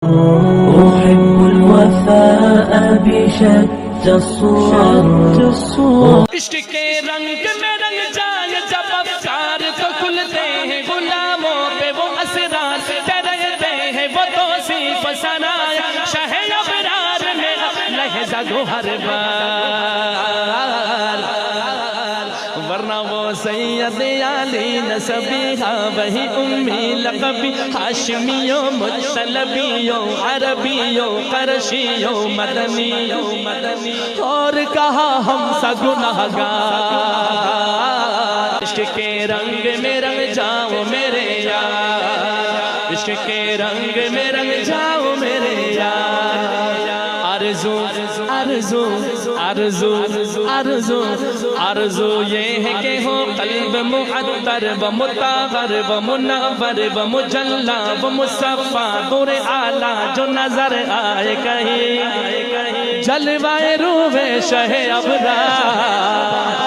أحب الوفاء بشتى الصور عشق کے رنگ میں رنگ جائے جب افکار تو کھلتے ہیں غلاموں پہ وہ اسرار ڈرتے ہیں وہ توصیف ثنایا شہ ابرار میں لہجہ گوہر بار ورنہ وہ سید علی نسبیہ وہی امی لقبی ہاشمیوں مطلبیوں عربیوں قرشیوں مدنیوں اور کہا ہم سا گناہگار عشق کے رنگ میں رنگ جاؤ میرے یار عشق کے رنگ میں رنگ جاؤ میرے یار آرزو آرزو آرزو آرزو آرزو یہ ہے کہ ہو قلب معطر و مطہر و منور و مجلہ و مصفہ دور اعلیٰ جو نظر آئے کہیں جلوہ روح شہ ابرار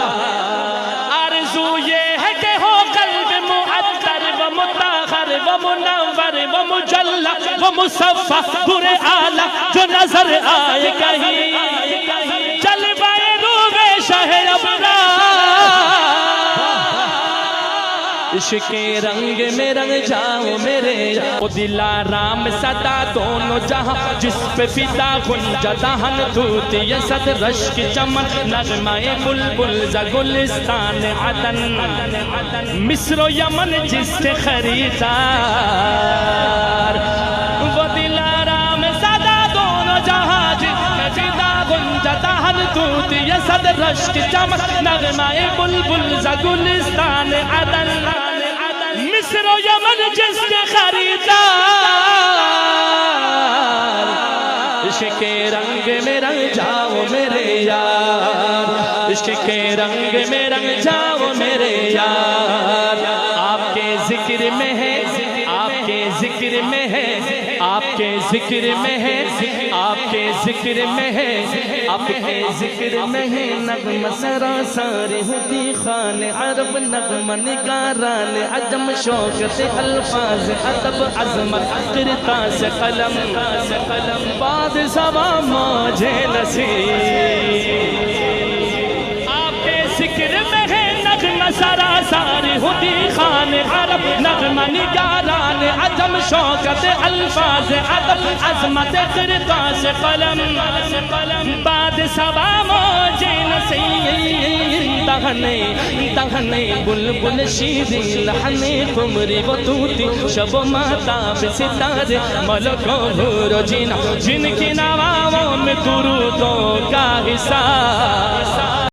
آرزو یہ ہے کہ ہو قلب معطر و مطہر و منور و مجلہ و مصفہ دور اعلیٰ جو نظر آئے کہیں جلوہ روح شہ ابرار عشق کے رنگ میں رنگ جاؤ میرے او دلارام صدا دونوں جہاں جس پہ فدا گنجا دہن دھوتی صد رشک چمن نغمہ بلبل ز گلستان عدن مصر و یمن جس سے خریدار وہ دلارام صدا دونوں جہاں جس پہ فدا گنجا دہن دھوتی صد رشک چمن نغمہ بلبل ز گلستان عدن مصر و یمن جس کے خریدار عشق کے رنگ میں رنگ جاؤ میرے یار عشق کے رنگ میں رنگ جاؤ میرے یار آپ کے ذکر میں ہے آپ کے ذکر میں ہے آپ کے ذکر میں ہے آپ کے ذکر میں ہے آپ کے ذکر میں ہے نغمہ سراسر ہوتی خان عرب نغمہ نگاران عجم شوکت الفاظ ادب عظمت قرطاس قلم باد زباں موجے نصیب آپ کے ذکر میں ہے نغمہ سراسر ہوتی خان عرب نغمہ نگاران عجم شوکت الفاظ ادب عظمت قرطاس قلم باد سبا موجے نصیب دہنے بلبل شیریں لحنے قمری و طوطی شب و مہتاب ستارے ملک و حور و جن کی نواؤں میں درودوں کا حساب